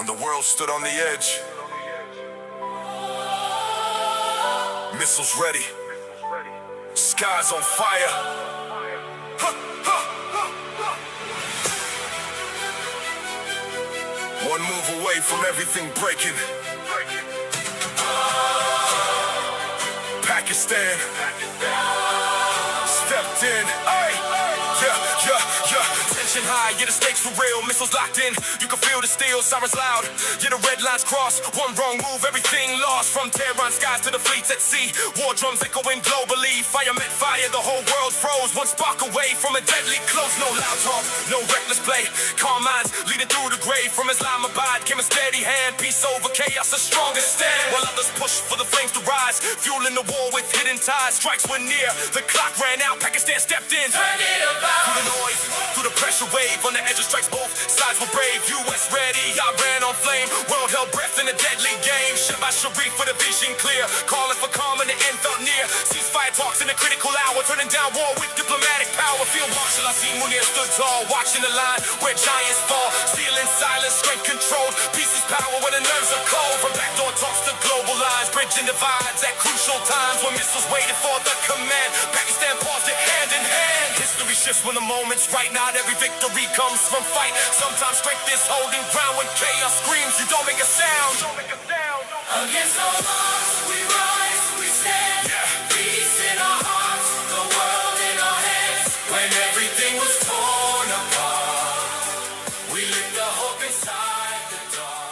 When the world stood on the edge, missiles ready, skies on fire. One move away from everything breaking. Pakistan stepped in. Tension high, yeah, the stakes for real. Missiles locked in, you can feel the steel. Sirens loud, yeah, the red lines cross. One wrong move, everything lost. From Tehran skies to the fleets at sea. War drums echoing globally. Fire met fire, the whole world froze. One spark away from a deadly close. No loud talk, no reckless play. Calm minds leading through the grave. From Islamabad came a steady hand. Peace over chaos, the strongest stand. While others push for the flames to rise, fueling the war with hidden ties. Strikes were near, the clock ran out. Pakistan stepped in. Turn it about. Through the noise, through the pressure wave. On the edge of strikes, both sides were brave. U.S. ready, Iran on flame. World held breath in a deadly game. Shabbat Sharif for the vision clear. Calling for calm and the end felt near. Ceasefire talks in a critical hour. Turning down war with diplomatic power. Field Marshal Asim Munir stood tall, watching the line where giants fall. Stealing silence, strength controlled. Peace is power when the nerves are cold. From backdoor talks to global lines, bridging divides at crucial times when missiles waited for the command. Pakistan paused it hand in hand. History shifts when the moment's right. Not every victory comes from fight. Sometimes strength is holding ground when chaos screams. You don't make a sound. Against all odds, we rise, we stand. Peace in our hearts, the world in our hands. When everything was torn apart, we lit the hope inside the dark.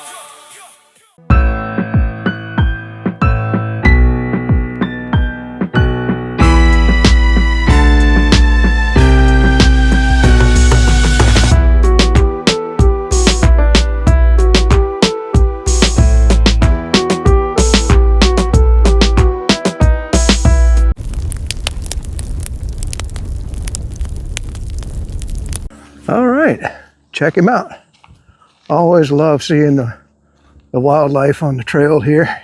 All right, check him out. Always love seeing the wildlife on the trail here.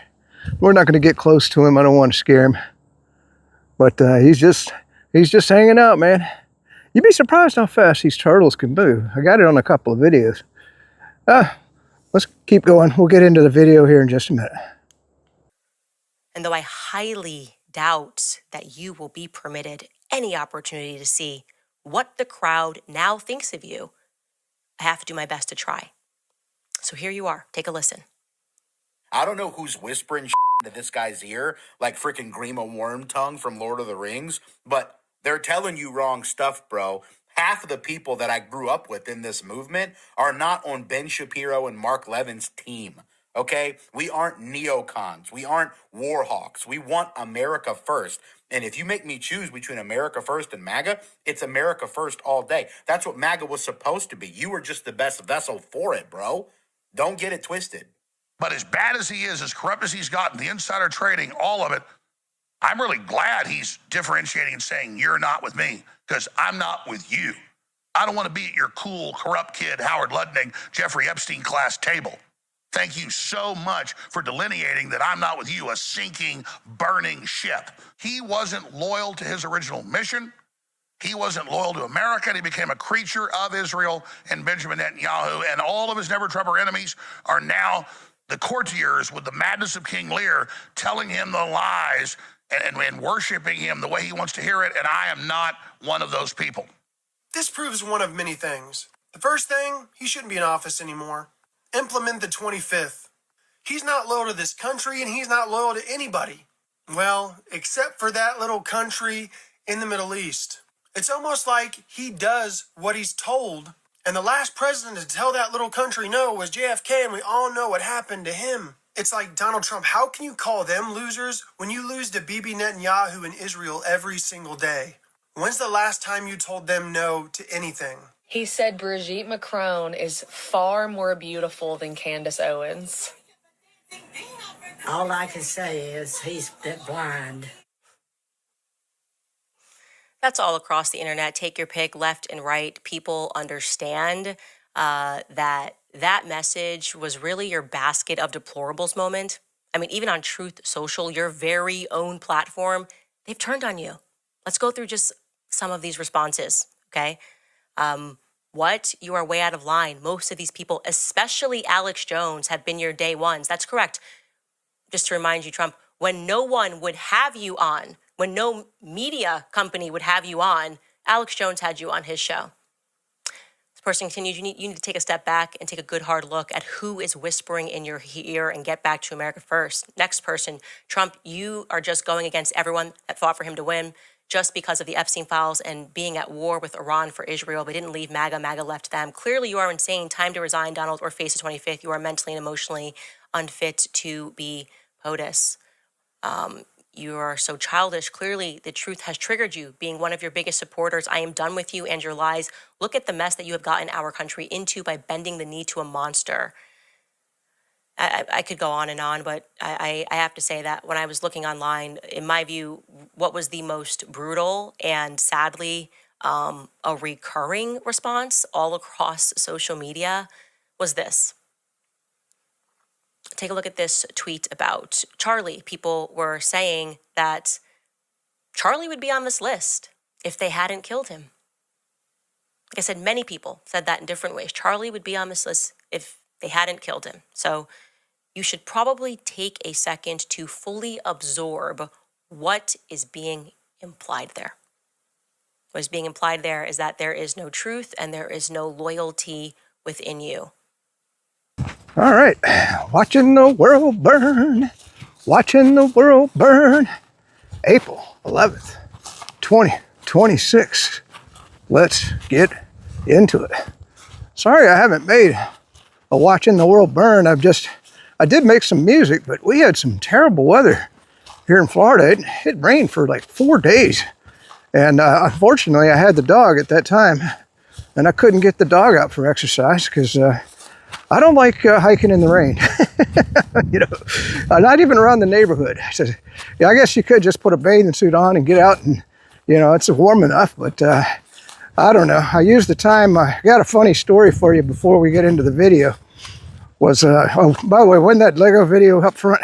We're not going to get close to him. I don't want to scare him. But he's just hanging out, man. You'd be surprised how fast these turtles can move. I got it on a couple of videos. Let's keep going. We'll get into the video here in just a minute. And though I highly doubt that you will be permitted any opportunity to see what the crowd now thinks of you, I have to do my best to try. So here you are. Take a listen. I don't know who's whispering into this guy's ear like freaking Grima Wormtongue from Lord of the Rings, but they're telling you wrong stuff, bro. Half of the people that I grew up with in this movement are not on Ben Shapiro and Mark Levin's team. Okay? We aren't neocons. We aren't war hawks. We want America first. And if you make me choose between America first and MAGA, it's America first all day. That's what MAGA was supposed to be. You were just the best vessel for it, bro. Don't get it twisted. But as bad as he is, as corrupt as he's gotten, the insider trading, all of it, I'm really glad he's differentiating and saying, you're not with me, because I'm not with you. I don't want to be at your cool, corrupt kid, Howard Lutnick, Jeffrey Epstein class table. Thank you so much for delineating that I'm not with you, a sinking, burning ship. He wasn't loyal to his original mission. He wasn't loyal to America, and he became a creature of Israel and Benjamin Netanyahu, and all of his never-Trumper enemies are now the courtiers with the madness of King Lear telling him the lies and worshiping him the way he wants to hear it, and I am not one of those people. This proves one of many things. The first thing, he shouldn't be in office anymore. Implement the 25th. He's not loyal to this country, and he's not loyal to anybody. Well, except for that little country in the Middle East. It's almost like he does what he's told. And the last president to tell that little country no was JFK, and we all know what happened to him. It's like Donald Trump. How can you call them losers when you lose to Bibi Netanyahu in Israel every single day? When's the last time you told them no to anything? He said Brigitte Macron is far more beautiful than Candace Owens. All I can say is he's blind. That's all across the internet. Take your pick, left and right. People understand that message was really your basket of deplorables moment. I mean, even on Truth Social, your very own platform, they've turned on you. Let's go through just some of these responses, okay? What? You are way out of line. Most of these people, especially Alex Jones, have been your day ones. That's correct. Just to remind you, Trump, when no one would have you on, when no media company would have you on, Alex Jones had you on his show. This person continues, you need to take a step back and take a good hard look at who is whispering in your ear and get back to America first. Next person, Trump, you are just going against everyone that fought for him to win just because of the Epstein files and being at war with Iran for Israel. They didn't leave MAGA, MAGA left them. Clearly you are insane. Time to resign, Donald, or face the 25th. You are mentally and emotionally unfit to be POTUS. You are so childish. Clearly, the truth has triggered you, being one of your biggest supporters. I am done with you and your lies. Look at the mess that you have gotten our country into by bending the knee to a monster. I could go on and on, but I have to say that when I was looking online, in my view, what was the most brutal and sadly a recurring response all across social media was this. Take a look at this tweet about Charlie. People were saying that Charlie would be on this list if they hadn't killed him. Like I said, many people said that in different ways. Charlie would be on this list if they hadn't killed him. So you should probably take a second to fully absorb what is being implied there. What is being implied there is that there is no truth and there is no loyalty within you. All right, watching the world burn, watching the world burn. April 11th, 2026. Let's get into it. Sorry I haven't made a watching the world burn. I did make some music, but we had some terrible weather here in Florida. It rained for like 4 days. And unfortunately, I had the dog at that time, and I couldn't get the dog out for exercise because I don't like hiking in the rain, not even around the neighborhood. I said, yeah, I guess you could just put a bathing suit on and get out and, it's warm enough, but I don't know. I used the time. I got a funny story for you before we get into the video. By the way, when that Lego video up front,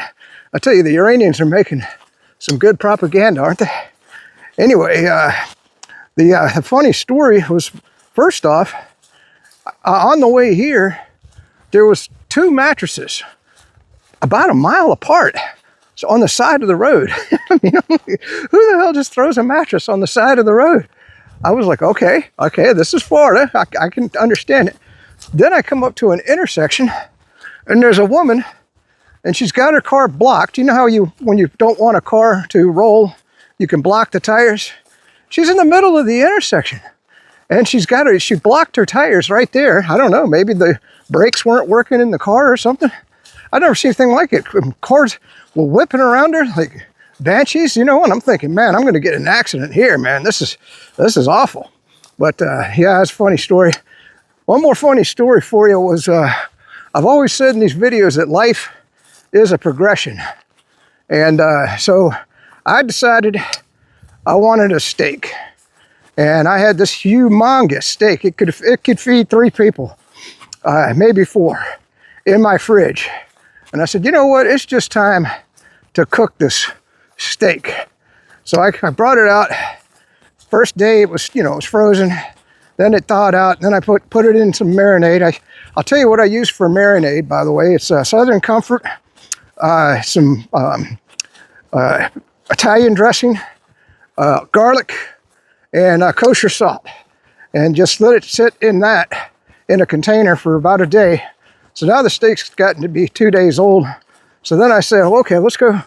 I tell you, the Iranians are making some good propaganda, aren't they? Anyway, the funny story was, first off, on the way here, there was 2 mattresses about a mile apart, so on the side of the road. I mean, who the hell just throws a mattress on the side of the road? I was like, okay, this is Florida. I can understand it. Then I come up to an intersection, and there's a woman, and she's got her car blocked. You know how when you don't want a car to roll, you can block the tires? She's in the middle of the intersection. And she blocked her tires right there. I don't know, maybe the brakes weren't working in the car or something. I've never seen anything like it. Cars were whipping around her like banshees, and I'm thinking, man, I'm going to get in an accident here, man. This is awful. But yeah, it's a funny story. One more funny story for you was, I've always said in these videos that life is a progression. And so I decided I wanted a steak. And I had this humongous steak. It could feed 3 people, maybe 4, in my fridge. And I said, you know what? It's just time to cook this steak. So I brought it out. First day it was, it was frozen. Then it thawed out. And then I put it in some marinade. I'll tell you what I use for marinade, by the way. It's Southern Comfort, some Italian dressing, garlic, and kosher salt, and just let it sit in a container for about a day. So now the steak's gotten to be 2 days old. So then I said, well, okay, let's go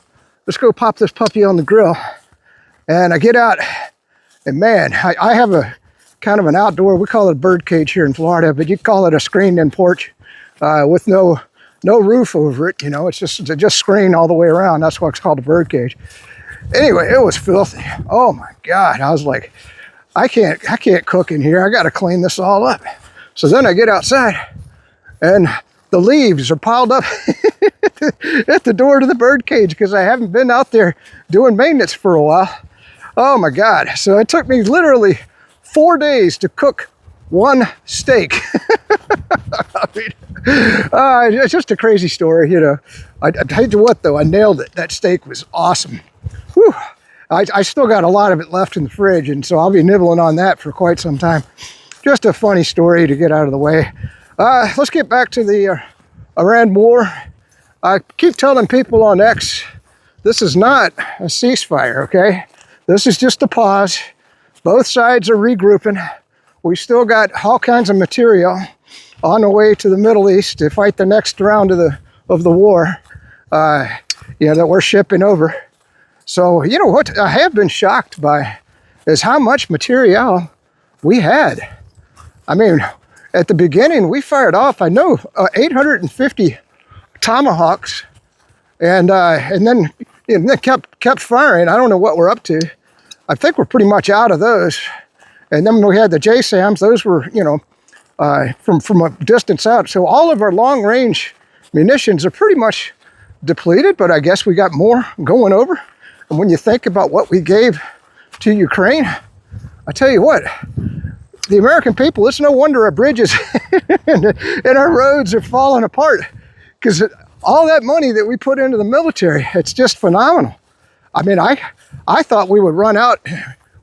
pop this puppy on the grill. And I get out, and man, I have a kind of an outdoor, we call it a bird cage here in Florida, but you call it a screened-in porch with no roof over it. It's just screened all the way around. That's why it's called a bird cage. Anyway, it was filthy. Oh my God, I was like, I can't cook in here. I got to clean this all up. So then I get outside, and the leaves are piled up at the door to the bird cage because I haven't been out there doing maintenance for a while. Oh my God. So it took me literally 4 days to cook 1 steak. I mean, it's just a crazy story, I tell you what, though, I nailed it. That steak was awesome. Whew. I still got a lot of it left in the fridge, and so I'll be nibbling on that for quite some time. just a funny story to get out of the way. Let's get back to the Iran war. I keep telling people on X, this is not a ceasefire, okay? This is just a pause. Both sides are regrouping. We still got all kinds of material on the way to the Middle East to fight the next round of the war, that we're shipping over. So, you know what I have been shocked by is how much material we had. I mean, at the beginning, we fired off, 850 Tomahawks, and then kept firing. I don't know what we're up to. I think we're pretty much out of those. And then we had the JSAMs. Those were, from a distance out. So all of our long-range munitions are pretty much depleted, but I guess we got more going over. And when you think about what we gave to Ukraine, I tell you what, the American people, it's no wonder our bridges and our roads are falling apart, because all that money that we put into the military, it's just phenomenal. I mean, I thought we would run out.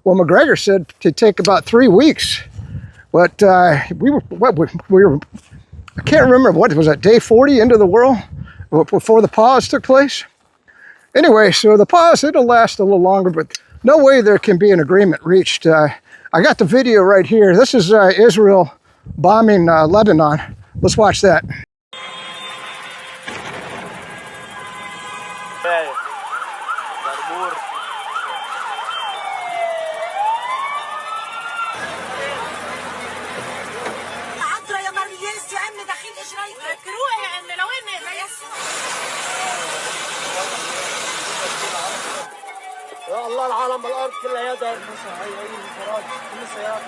Well, McGregor said to take about 3 weeks, but we were, I can't remember, what was that, day 40 into the world before the pause took place? Anyway, so the pause, it'll last a little longer, but no way there can be an agreement reached. I got the video right here. This is Israel bombing Lebanon. Let's watch that. الله العالم بالارض كلها يدها هي الانفراد كل السيارات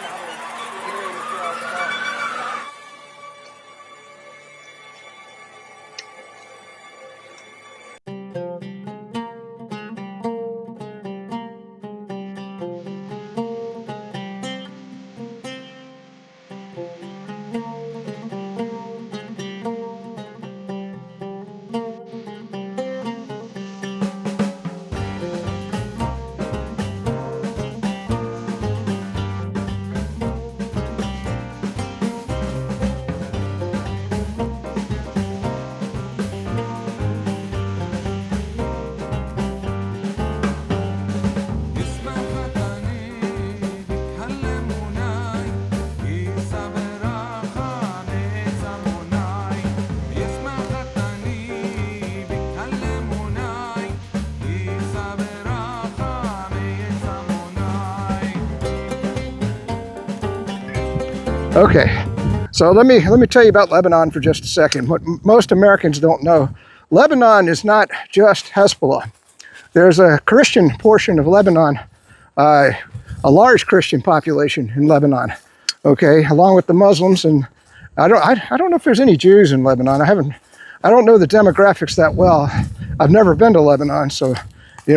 Okay, so let me tell you about Lebanon for just a second. What most Americans don't know, Lebanon is not just Hezbollah. There's a Christian portion of Lebanon, a large Christian population in Lebanon. Okay, along with the Muslims, and I don't know if there's any Jews in Lebanon. I don't know the demographics that well. I've never been to Lebanon, so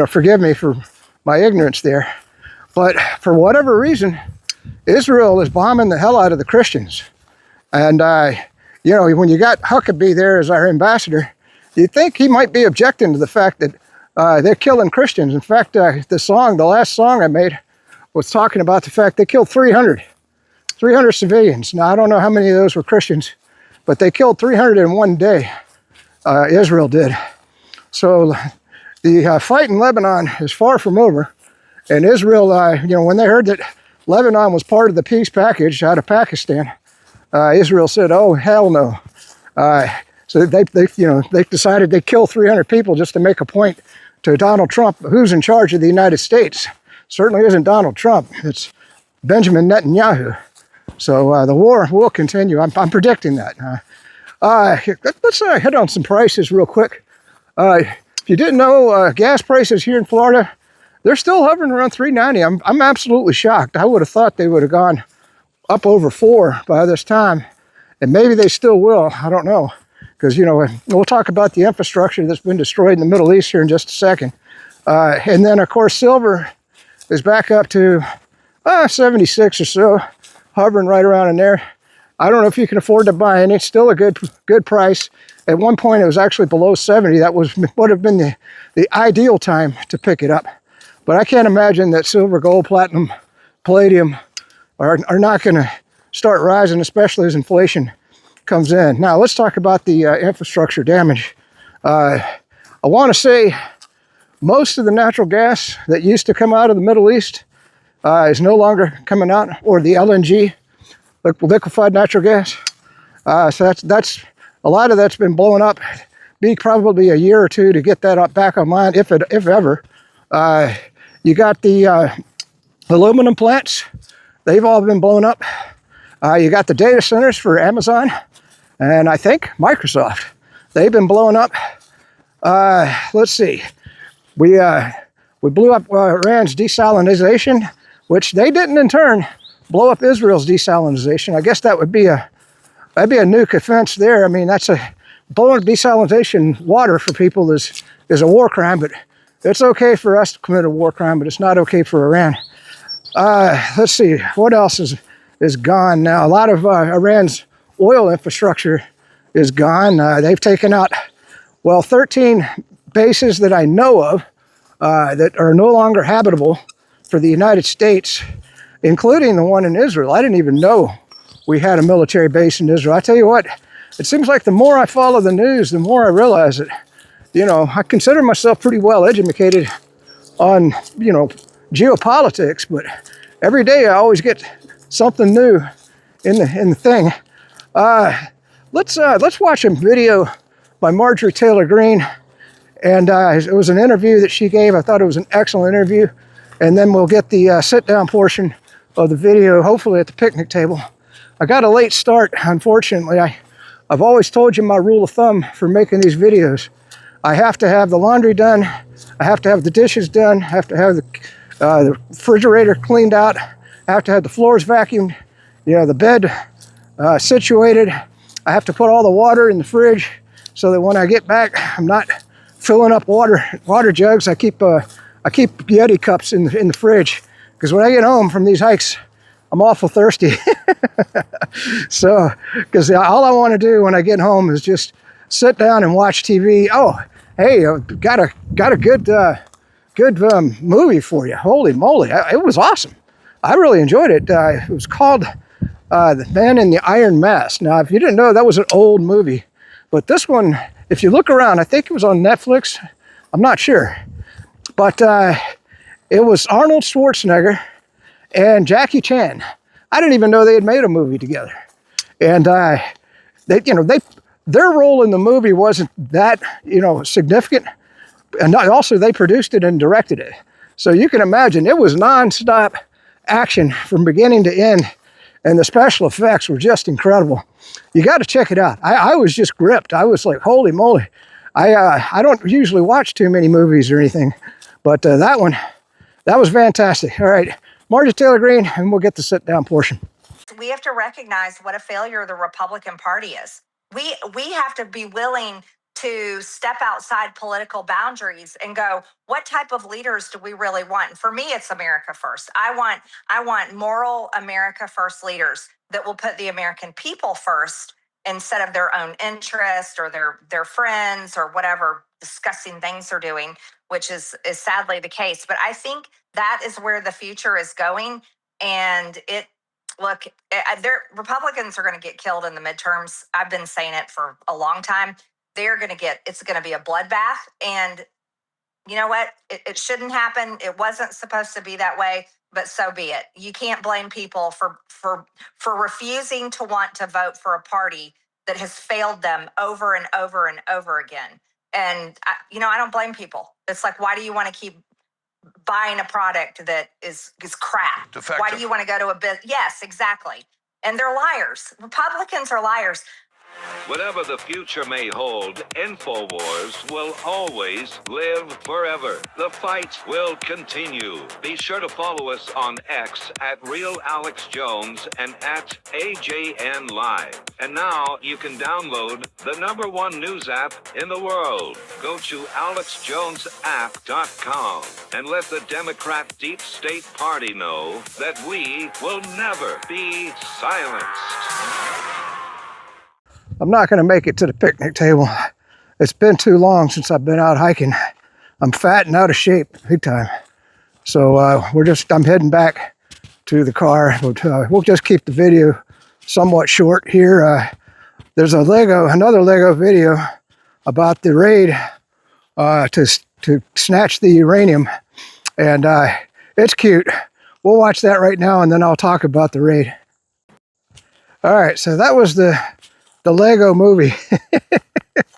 forgive me for my ignorance there. But for whatever reason, Israel is bombing the hell out of the Christians. And, when you got Huckabee there as our ambassador, you'd think he might be objecting to the fact that they're killing Christians. In fact, the last song I made was talking about the fact they killed 300 civilians. Now, I don't know how many of those were Christians, but they killed 300 in one day, Israel did. So the fight in Lebanon is far from over. And Israel, when they heard that Lebanon was part of the peace package out of Pakistan, Israel said, "Oh, hell no." So they decided they'd kill 300 people just to make a point to Donald Trump, who's in charge of the United States. Certainly isn't Donald Trump. It's Benjamin Netanyahu. So the war will continue. I'm predicting that. Let's hit on some prices real quick. If you didn't know, gas prices here in Florida, they're still hovering around $3.90. I'm absolutely shocked. I would have thought they would have gone up over $4 by this time, and maybe they still will. I don't know, because we'll talk about the infrastructure that's been destroyed in the Middle East here in just a second. And then of course silver is back up to 76 or so, hovering right around in there. I don't know if you can afford to buy any. It's still a good price. At one point it was actually below 70. That would have been the ideal time to pick it up. But I can't imagine that silver, gold, platinum, palladium are not going to start rising, especially as inflation comes in. Now, let's talk about the infrastructure damage. I want to say most of the natural gas that used to come out of the Middle East is no longer coming out, or the LNG, liquefied natural gas. So that's a lot of that's been blowing up. Be probably a year or two to get that up back online, if ever. You got the aluminum plants; they've all been blown up. You got the data centers for Amazon, and I think Microsoft. They've been blowing up. Let's see. We blew up Iran's desalinization, which they didn't in turn blow up Israel's desalinization. I guess that'd be a nuke offense there. I mean, blowing up desalinization water for people is a war crime, but it's okay for us to commit a war crime, but it's not okay for Iran. Let's see, what else is gone now? A lot of Iran's oil infrastructure is gone. They've taken out, 13 bases that I know of that are no longer habitable for the United States, including the one in Israel. I didn't even know we had a military base in Israel. I tell you what, it seems like the more I follow the news, the more I realize that, I consider myself pretty well educated on, geopolitics, but every day I always get something new in the thing. Let's watch a video by Marjorie Taylor Greene, and it was an interview that she gave. I thought it was an excellent interview, and then we'll get the sit-down portion of the video, hopefully at the picnic table. I got a late start, unfortunately. I've always told you my rule of thumb for making these videos. I have to have the laundry done, I have to have the dishes done, I have to have the refrigerator cleaned out, I have to have the floors vacuumed, the bed situated. I have to put all the water in the fridge so that when I get back, I'm not filling up water jugs. I keep Yeti cups in the fridge, because when I get home from these hikes, I'm awful thirsty. So, because all I want to do when I get home is just sit down and watch TV. Oh, hey, got a good movie for you. Holy moly, it was awesome. I really enjoyed it. It was called The Man in the Iron Mask. Now, if you didn't know, that was an old movie. But this one, if you look around, I think it was on Netflix. I'm not sure. But it was Arnold Schwarzenegger and Jackie Chan. I didn't even know they had made a movie together. And their role in the movie wasn't that, significant. And also they produced it and directed it. So you can imagine it was nonstop action from beginning to end. And the special effects were just incredible. You got to check it out. I was just gripped. I was like, holy moly. I don't usually watch too many movies or anything, but that was fantastic. All right, Marjorie Taylor Greene, and we'll get the sit-down portion. We have to recognize what a failure the Republican Party is. We have to be willing to step outside political boundaries and go, what type of leaders do we really want? And for me, it's America first. I want moral America first leaders that will put the American people first instead of their own interest or their friends or whatever disgusting things they're doing, which is sadly the case. But I think that is where the future is going. And Republicans are going to get killed in the midterms. I've been saying it for a long time. It's going to be a bloodbath. And you know what? It shouldn't happen. It wasn't supposed to be that way, but so be it. You can't blame people for refusing to want to vote for a party that has failed them over and over and over again. And I don't blame people. It's like, why do you want to keep buying a product that is crap? Defective. Why do you want to go to a business? Yes, exactly. And they're liars. Republicans are liars. Whatever the future may hold, InfoWars will always live forever. The fight will continue. Be sure to follow us on X at RealAlexJones and at AJN Live. And now you can download the #1 news app in the world. Go to AlexJonesApp.com and let the Democrat Deep State Party know that we will never be silenced. I'm not going to make it to the picnic table. It's been too long since I've been out hiking. I'm fat and out of shape, big time. So I'm heading back to the car. We'll just keep the video somewhat short here. There's another Lego video about the raid to snatch the uranium, and it's cute. We'll watch that right now, and then I'll talk about the raid. All right, so that was the Lego movie.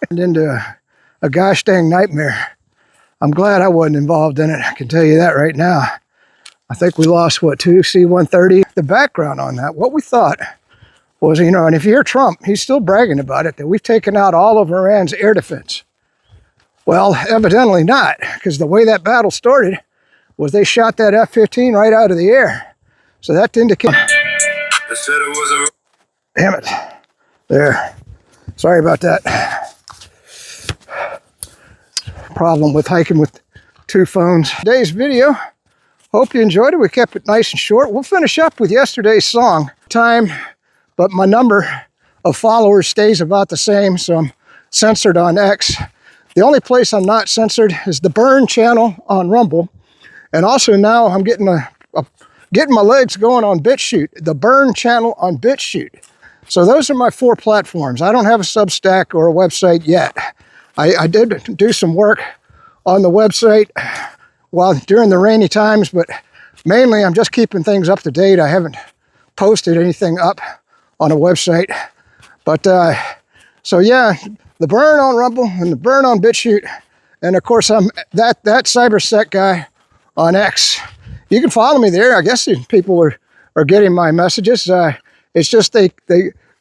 Turned into a gosh dang nightmare. I'm glad I wasn't involved in it. I can tell you that right now. I think we lost, what, 2 C-130? The background on that, what we thought was, you know, and if you hear Trump, he's still bragging about it, that we've taken out all of Iran's air defense. Well, evidently not, because the way that battle started was they shot that F-15 right out of the air. So that indicates... Damn it. There. Sorry about that. Problem with hiking with 2 phones. Today's video, hope you enjoyed it. We kept it nice and short. We'll finish up with yesterday's song. But my number of followers stays about the same, so I'm censored on X. The only place I'm not censored is the Burn channel on Rumble. And also now I'm getting my legs going on BitChute, the Burn channel on BitChute. So those are my 4 platforms. I don't have a Substack or a website yet. I did do some work on the website during the rainy times, but mainly I'm just keeping things up to date. I haven't posted anything up on a website. But so yeah, the Burn on Rumble and the Burn on BitChute. And of course I'm that CyberSecGuy on X. You can follow me there. I guess people are getting my messages. It's just they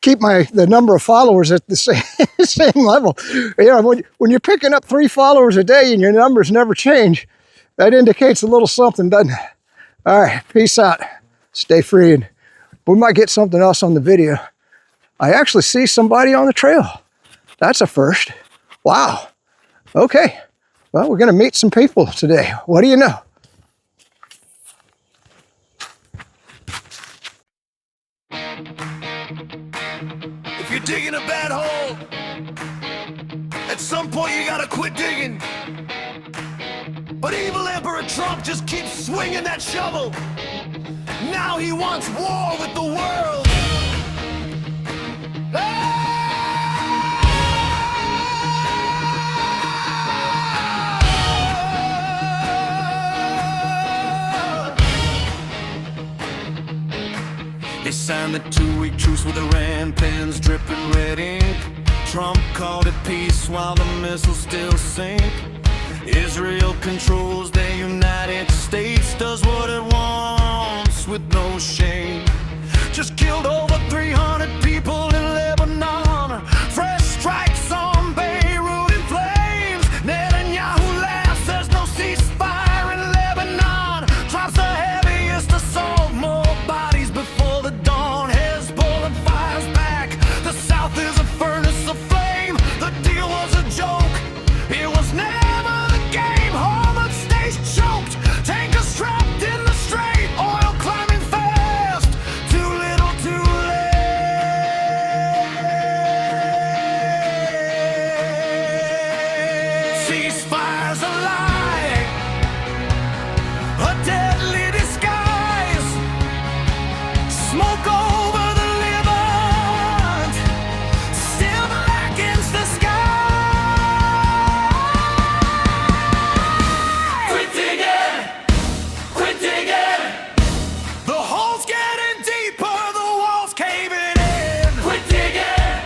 keep the number of followers at the same level. You know, when you're picking up 3 followers a day and your numbers never change, that indicates a little something, doesn't it? All right, peace out. Stay free, and we might get something else on the video. I actually see somebody on the trail. That's a first. Wow. Okay. Well, we're going to meet some people today. What do you know? If you're digging a bad hole, at some point you gotta quit digging. But evil Emperor Trump just keeps swinging that shovel. Now he wants war with the world. They signed the 2-week truce with Iran, pens dripping red ink. Trump called it peace while the missiles still sink. Israel controls the United States, does what it wants with no shame. Just killed over 300 people in Lebanon. Fresh strikes on Beirut in flames. Netanyahu laughs, there's no ceasefire in Lebanon. Drops the heaviest assault, more bodies before the dawn. Hezbollah fires back. The south is a furnace of flame. The deal was a joke. It was never the game. Hormuz stays choked. Tankers trapped in the strait. Oil climbing fast. Too little, too late. Ceasefire's a lie. A deadly disguise. Smoke over the Levant. Still blackens the sky. Quit digging. Quit digging. The hole's getting deeper. The wall's caving in. Quit digging.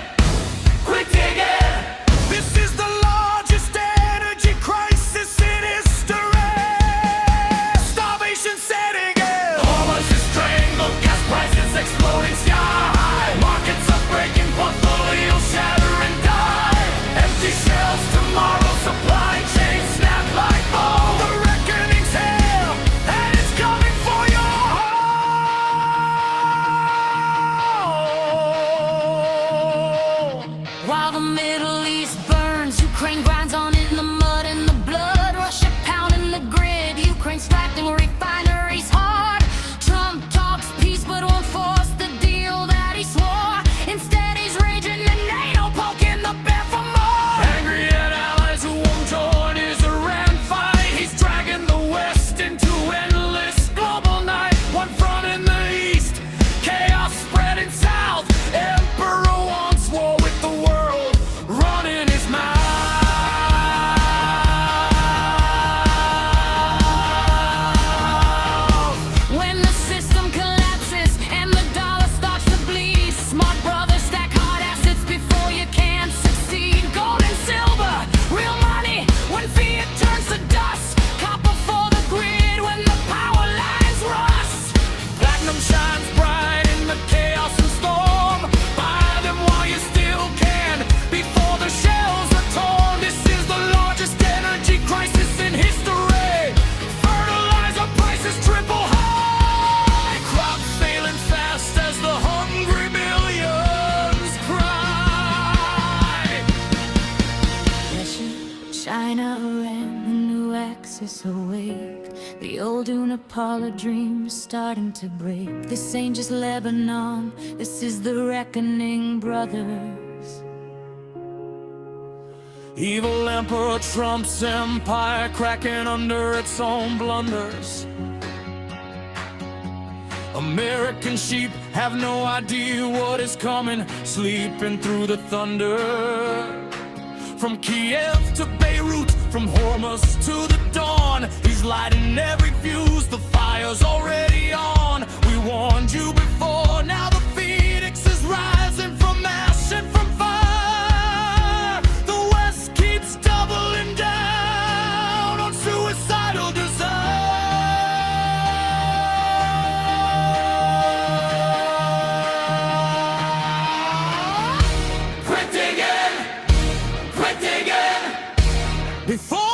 Quit digging. This is the largest energy crisis in history. Starvation setting in. Hormuz is strangled. Gas prices exploding sky high. Markets are breaking. Portfolios shatter and die. Empty shelves tomorrow. Supply chain snap like ball. The reckoning's here, and it's coming for your home. While the Middle East burns, Ukraine grinds on in the mud and the blood. Russia pounding the grid, Ukraine slacking refineries hard. Trump talks peace but won't force the deal that he swore. Instead he's raging and NATO poking the bear for more. Angry at allies who won't join his Iran fight. He's dragging the West into endless global night. One front in the east, chaos spreading south. is awake. The old Unapala dream is starting to break. This ain't just Lebanon, this is the reckoning, brothers. Evil Emperor Trump's empire cracking under its own blunders. American sheep have no idea what is coming, sleeping through the thunder. From Kiev to Beirut, from Hormuz to the dawn, he's lighting every fuse, the fire's already on. We warned you before, now the phoenix is rising from ash and from fire. The West keeps doubling down on suicidal desire. Quit digging! Quit digging! Before